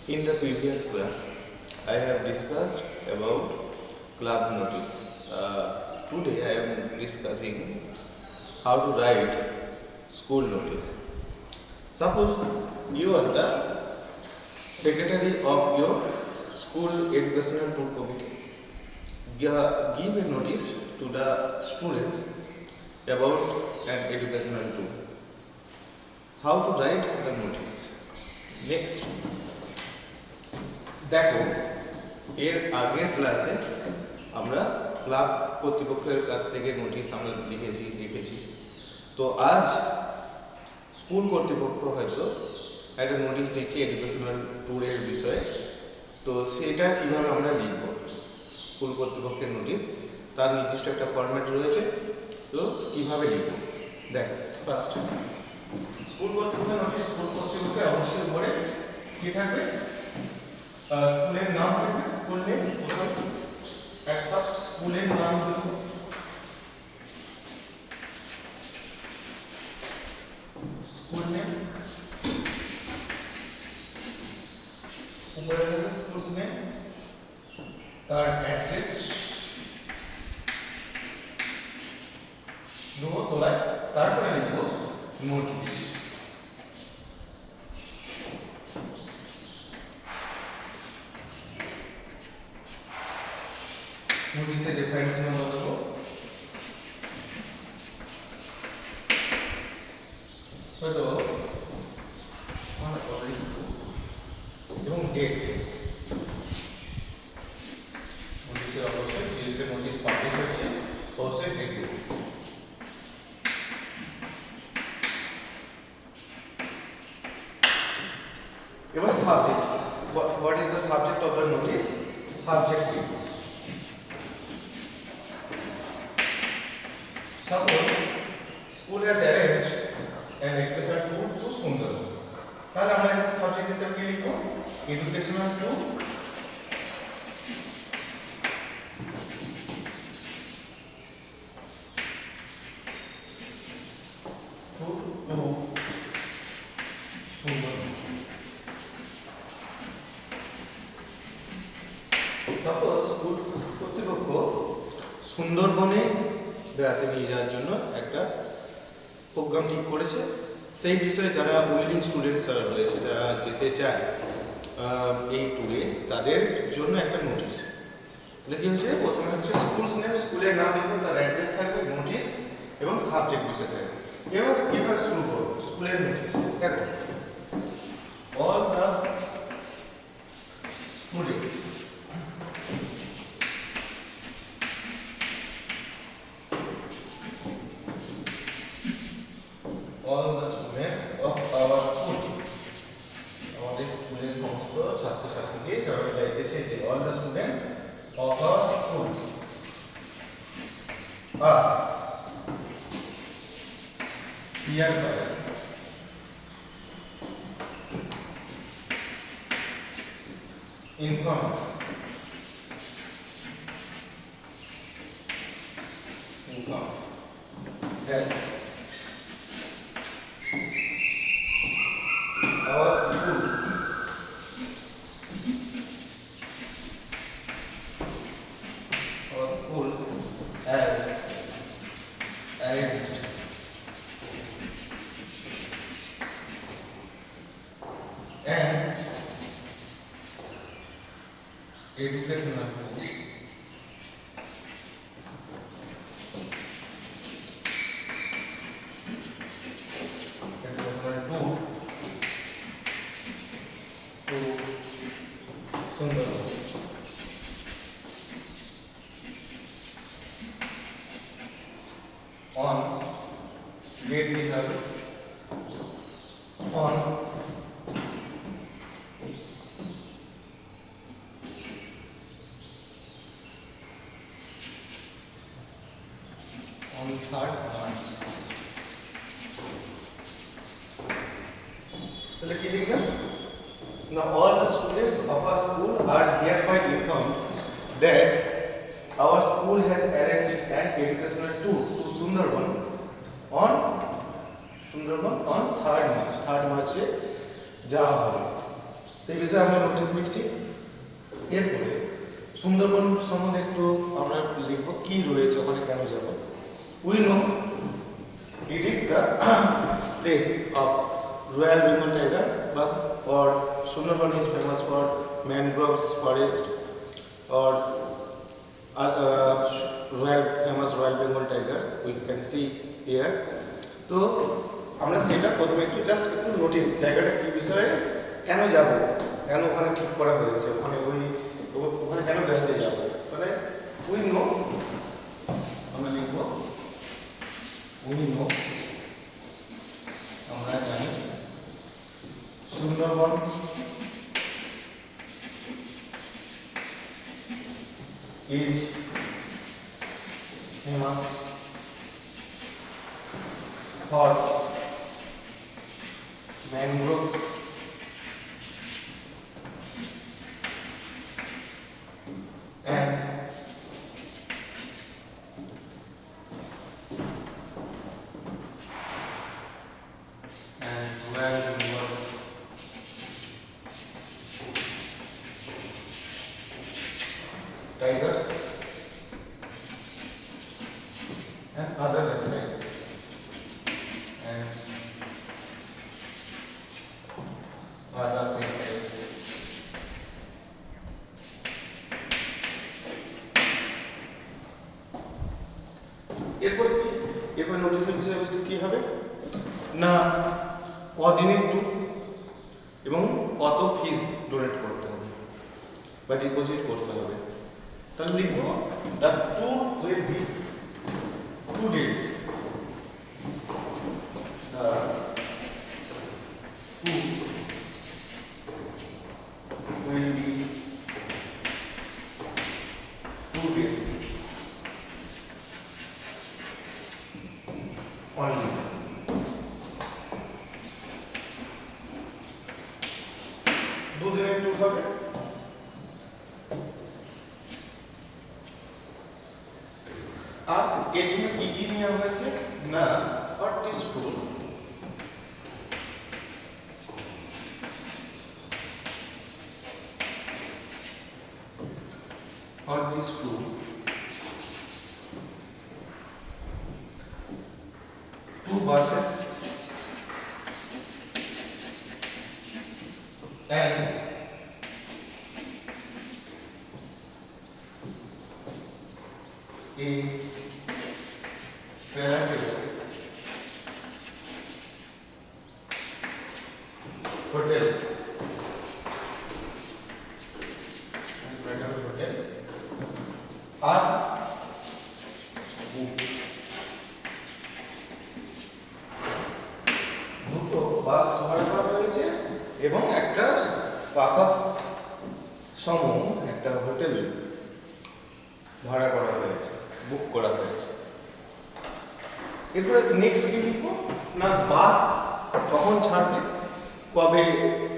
In the previous class, I have discussed about club notice. Today I am discussing how to write school notice. Suppose you are the secretary of your school educational tour committee. Give a notice to the students about an educational tour. How to write the notice? Next. দেখো এর আগের ক্লাসে আমরা club কর্তৃপক্ষের কাছ থেকে notice আমরা লিখেছি তো আজ স্কুল কর্তৃপক্ষ হয়তো একটা নোটিশ দিচ্ছে এডুকেশনাল ট্যুরের বিষয়ে তো সেটা কিভাবে আমরা লিখব স্কুল কর্তৃপক্ষের নোটিশ তার নির্দিষ্ট একটা ফরম্যাট রয়েছে তো কিভাবে লিখব দেখো ফার্স্ট স্কুল কর্তৃপক্ষের নোটিশ স্কুল কর্তৃপক্ষের অবশ্যই পরে কি থাকবে স্কুলের নাম থাকবে স্কুল নেম এট ফার্স্ট স্কুলের নাম দেব স্কুল নেম উপরে থাকবে স্কুল নেম তার অ্যাড্রেস দেবো তোলায় তারপরে লিখব নোটিশ নোটিশের রেফারেন্স নাম্বার দেবো হয়তো এবং ডেট নোটিশের অবশ্যই যে নোটিশ পাবলিশ হচ্ছে অবশ্যই ডেট দেবো এবার subject what is the subject of the notice subject Suppose school has arranged an educational tour to Sundarban. তাহলে আমরা একটা সাবজেক্ট হিসেবে কি লিখব এডুকেশনাল ট্যুর সাপোজ স্কুল কর্তৃপক্ষ সুন্দরবনে বেড়াতে নিয়ে যাওয়ার জন্য একটা প্রোগ্রাম ঠিক করেছে সেই বিষয়ে যারা উইলিং স্টুডেন্টস যারা রয়েছে যারা যেতে চায় এই ট্যুরে তাদের জন্য একটা নোটিশ তাহলে কী হচ্ছে প্রথমে হচ্ছে স্কুলস নেম স্কুলের নাম লিখবো তার অ্যাড্রেস থাকবে নোটিশ এবং সাবজেক্ট বিষয় থাকবে এবার কীভাবে শুরু করবো স্কুলের নোটিশ দেখো all the students all the students of our school আমাদের স্কুলের সমস্ত ছাত্রছাত্রীকে জানানো যাইতেছে যে all the students of our school are hereby informed that our school has arranged an educational tour to Sundarban on date we have on 3rd March তাহলে কি লিখলাম Now all the students of our school are hereby informed that our school has arranged an educational tour to Sundarban on 3rd March. 3rd March যাওয়া হবে সেই বিষয়ে আমরা notice লিখছি। এরপরে সুন্দরবন সম্বন্ধে একটু আমরা লিখব কি রয়েছে ওখানে, কেন যাব। We know it is the place of Royal Bengal tiger, but or Sundarban is famous for mangroves forest or famous Royal Bengal tiger we can see here. তো আমরা সেটা প্রথমে একটু জাস্ট একটু নোটিস জায়গাটা কি বিষয়ে, কেন যাব, কেন ওখানে ঠিক করা হয়েছে, ওখানে কেন বেড়াতে যাব। তাহলে উই নো আমরা লিখব উই নো, আমরা জানি Sundarban is famous for mangroves and Royal Bengal tigers and other reptiles and other reptiles. এরপর নোটিশের বিষয়বস্তু কি হবে না, কদিনের ট্যুর এবং কত ফিস ডোনেট করতে হবে বা ডিপোজিট করতে হবে। তাহলে লিখব the tour will be 2 days. The tour will be 2 days only. দুদিনের ট্যুর হবে। আর এর জন্য কি কি নেওয়া হয়েছে না, what is tour, what is tour, 2 buses and a parameter hotels hotel are booked. দুটো বাস ভাড়া করা হয়েছে এবং একটা প্রাসাদ সমূহ একটা হোটেল ভাড়া করা হয়েছে, বুক করা হয়েছে। এরপরে নেক্সট কি লিখব না, বাস কখন ছাড়বে, কবে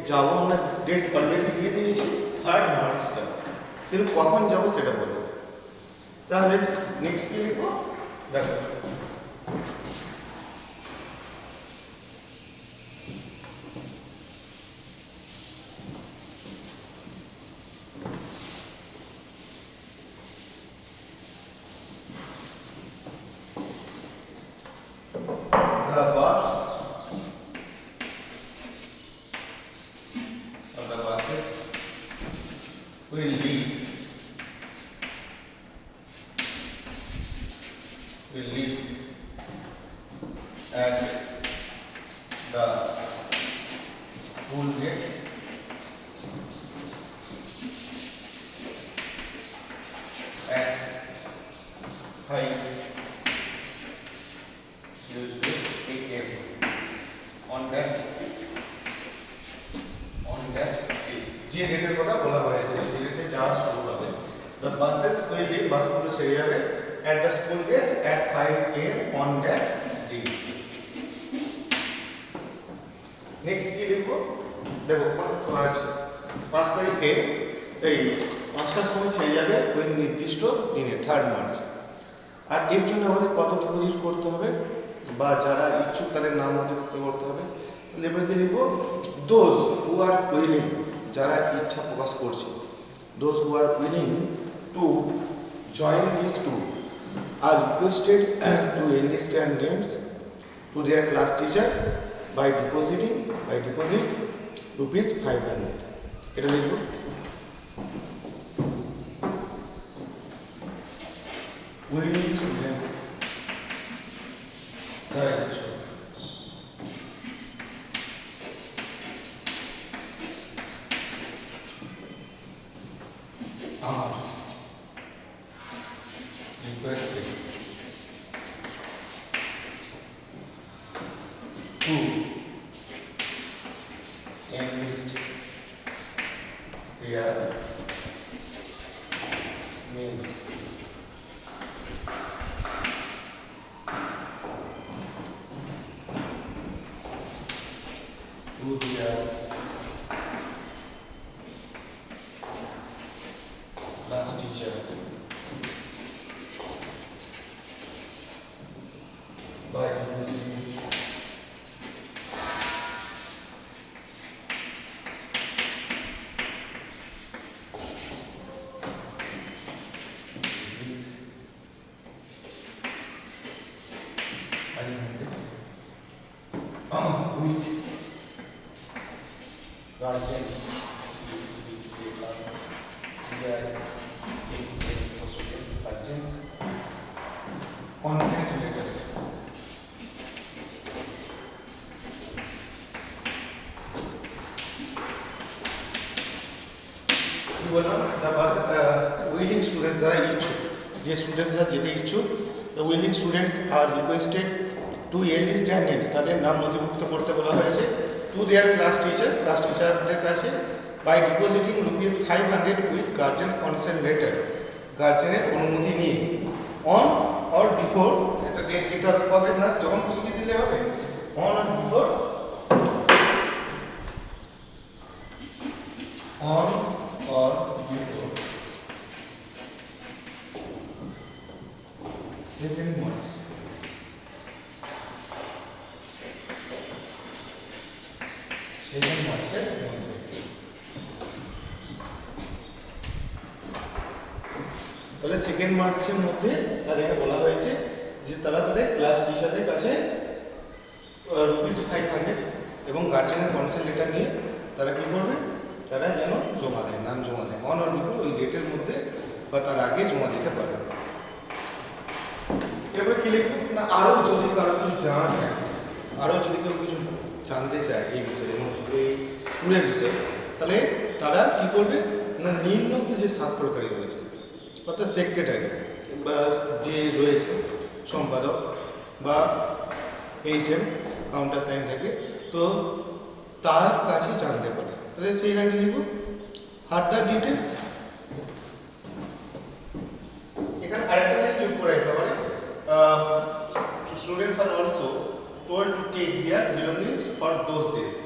যাব, আমরা ডেট অলরেডি দিয়ে দিয়েছি 3rd মার্চ যাব, কিন্তু কখন যাব সেটা বলবো। তাহলে নেক্সট কি লিখব, দেখো the bus or the buses will leave at the school gate at 5 AM on that যে ডেটের কথা বলা হয়েছে, যে ডেটে যাওয়া শুরু হবে, the buses will leave, বাসগুলো ছেড়ে যাবে at the school gate at 5 AM on that day. Next কি লিখবো, দেখো 5 তারিখে এই 5টার সময় ছেড়ে যাবে ওই নির্দিষ্ট দিনে 3rd মার্চ। আর এর জন্য আমাদের কত ডিপোজিট করতে হবে বা যারা ইচ্ছুক তাদের নাম নথিভুক্ত করতে হবে। এবার লিখব দোজ হু আর উইলিং যারা ইচ্ছা প্রকাশ করছে, those who are willing to join this tour are requested to enlist their names to their class teacher by deposit rupees 500. এটা লিখব। willing students যারা ইচ্ছুক are requested to enlist their names to their class teacher by depositing with guardians consent letter কি বললাম willing students যারা ইচ্ছুক, যে স্টুডেন্টসরা যেতে ইচ্ছুক, the willing students are requested to enlist their names, তাদের নাম নথিভুক্ত করতে বলা হয়েছে, to their class টিচারদের কাছে by depositing rupees 500 with guardian consent letter, গার্জেনের অনুমতি নিয়ে on or before, একটা ডেট দিতে হবে, কবে না যখন খুশি দিলে হবে, on or before second March মার্চের মধ্যে। তাহলে সেকেন্ড মার্চের মধ্যে তাদের বলা হয়েছে যে তারা তাদের ক্লাস টিচারদের কাছে রুপিস 500 এবং গার্জেনের কনসেন্ট লেটার নিয়ে তারা কি করবে, তারা যেন জমা দেয়, নাম জমা দেয় অন অর বিফোর, ওই ডেটের মধ্যে বা তার আগে জমা দিতে পারে। এরপরে কি লিখবো না, আরও যদি কারো কিছু জানা থাকে, আরও যদি কেউ কিছু জানতে চায় এই বিষয়ে, এই ট্যুরের বিষয়ে, তাহলে তারা কি করবে না, নিম্নোক্ত যে স্বাক্ষরকারী রয়েছে অর্থাৎ সেক্রেটারি বা যে রয়েছে সম্পাদক বা HM কাউন্টার সাইন থাকে, তো তার কাছে জানতে পারে। তাহলে সেই লাইনটা লিখব ফার্দার ডিটেলস। এখানে আরেকটা লাইন যোগ করে দিতে পারে, students are also told to take their belongings for those days.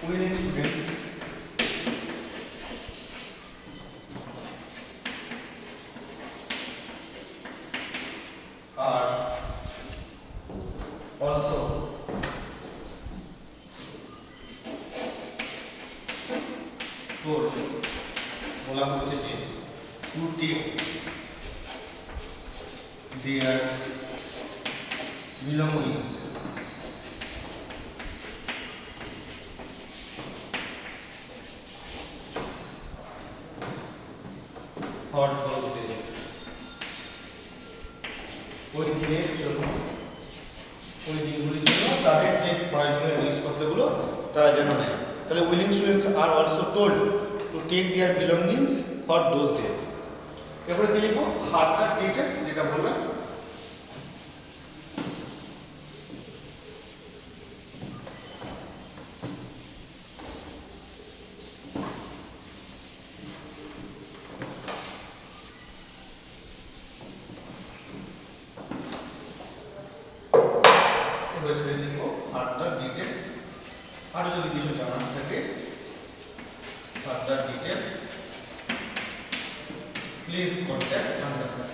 Willing students are also told, বলা হচ্ছে যে to take their belongings for those days, ওই দিনের জন্য, ওই দিনগুলির জন্য তাদের যে প্রয়োজনীয় জিনিসপত্রগুলো তারা যেন নেয়। তাহলে willing students are also told to take their belongings for those days. এরপরে কি লিখবো, ফার্দার ডিটেলস, যেটা বললাম ফার্দার ডিটেলস, আর যদি কিছু জানার থাকে further details please contact understand.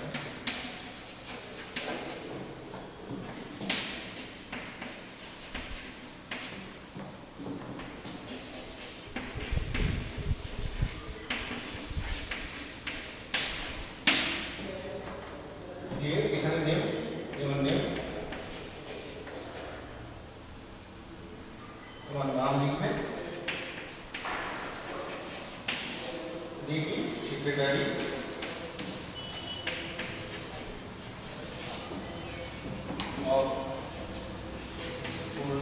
তোমার নাম লিখবে, DP secretary of school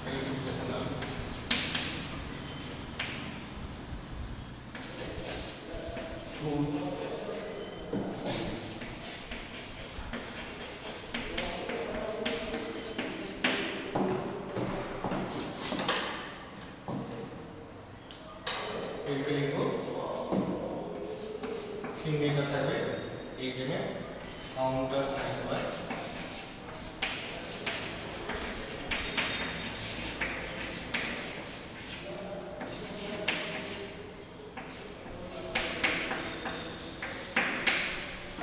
educational school এদিকে লিখবো, সিগনেচার থাকবে এই জন্য কাউন্টার সাইন হয়।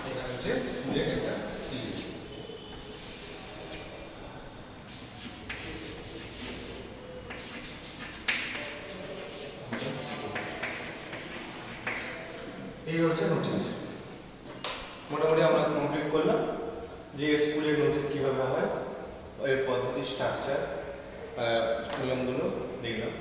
এটা হচ্ছে স্কুলের একটা সিল। এই হচ্ছে নোটিশ। মোটামুটি আমরা কমপ্লিট করলাম যে স্কুলের নোটিশ কীভাবে হয়, এর পদ্ধতি, স্ট্রাকচার, নিয়মগুলো দেখলাম।